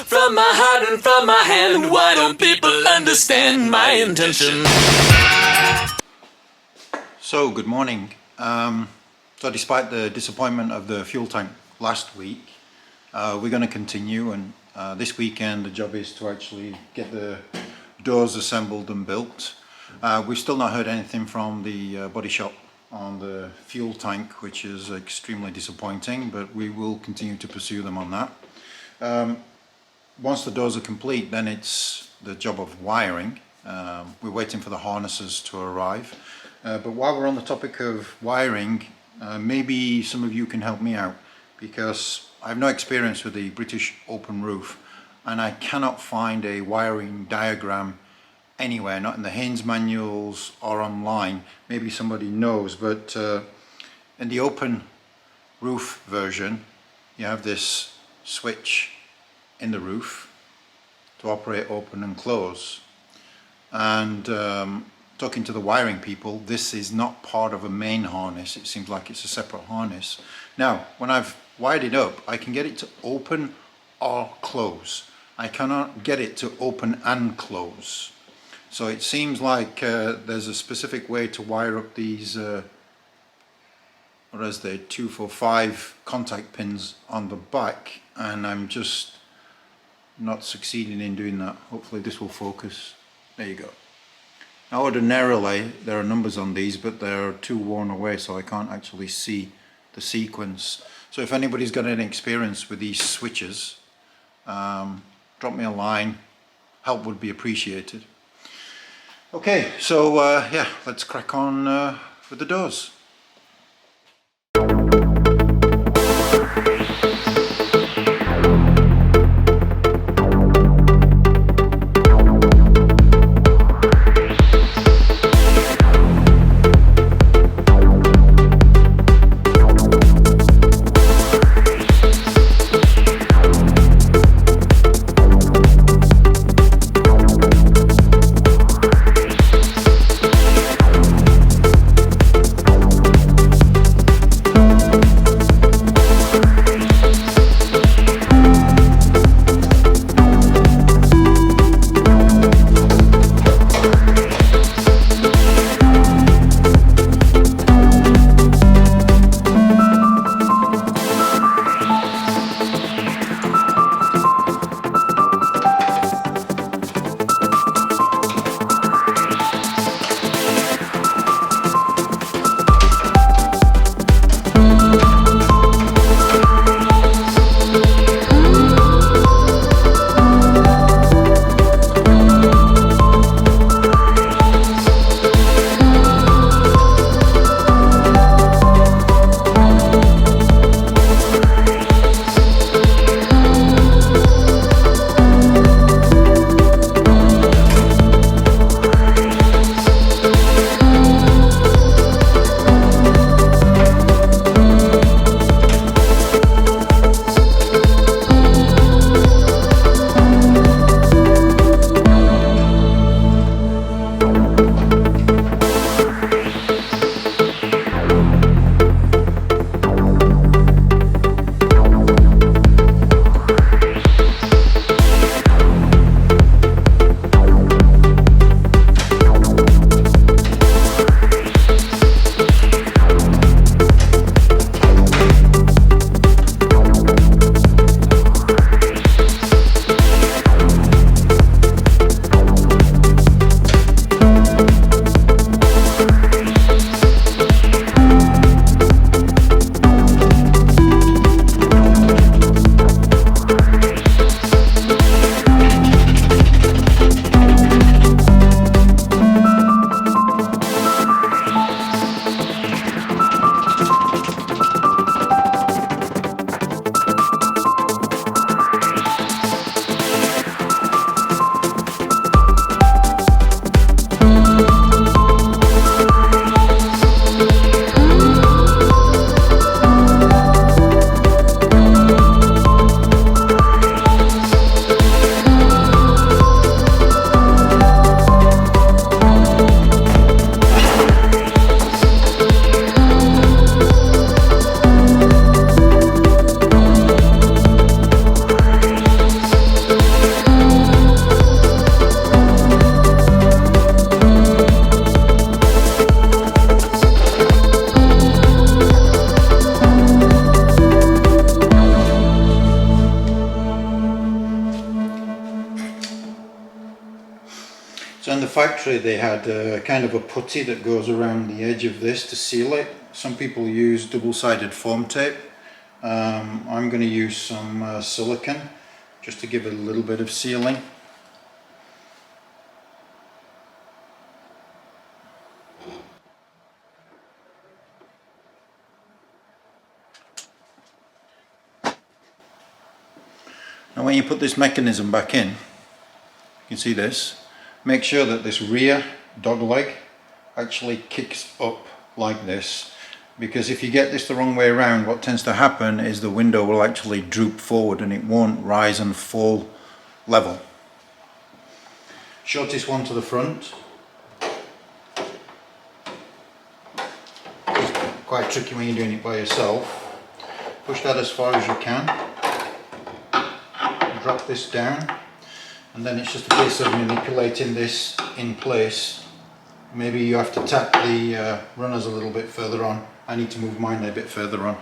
from my heart and from my hand. Why don't people understand my intention? So, good morning. So despite the disappointment of the fuel tank last week, we're going to continue, and this weekend the job is to actually get the doors assembled and built. We've still not heard anything from the body shop on the fuel tank, which is extremely disappointing, but we will continue to pursue them on that. Once the doors are complete, then it's the job of wiring. We're waiting for the harnesses to arrive. But while we're on the topic of wiring, maybe some of you can help me out, because I have no experience with the British open roof and I cannot find a wiring diagram anywhere, not in the Haynes manuals or online. Maybe somebody knows, but in the open roof version you have this switch in the roof to operate open and close, and talking to the wiring people, this is not part of a main harness. It seems like it's a separate harness. Now, when I've wired it up, I can get it to open or close. I cannot get it to open and close. So it seems like there's a specific way to wire up these, what is there, 2, 4, 5 contact pins on the back, and I'm just not succeeding in doing that. Hopefully this will focus. There you go. Now, ordinarily there are numbers on these, but they're too worn away so I can't actually see the sequence. So if anybody's got any experience with these switches, drop me a line. Help would be appreciated. Okay, so yeah, let's crack on with the doors. So in the factory they had kind of a putty that goes around the edge of this to seal it. Some people use double-sided foam tape. I'm going to use some silicone just to give it a little bit of sealing. Now when you put this mechanism back in, you can see this, make sure that this rear dog leg actually kicks up like this, because if you get this the wrong way around, what tends to happen is the window will actually droop forward and it won't rise and fall level. Shortest one to the front. It's quite tricky when you're doing it by yourself. Push that as far as you can. Drop this down, and then it's just a case of manipulating this in place. Maybe you have to tap the runners a little bit further on. I need to move mine a bit further on.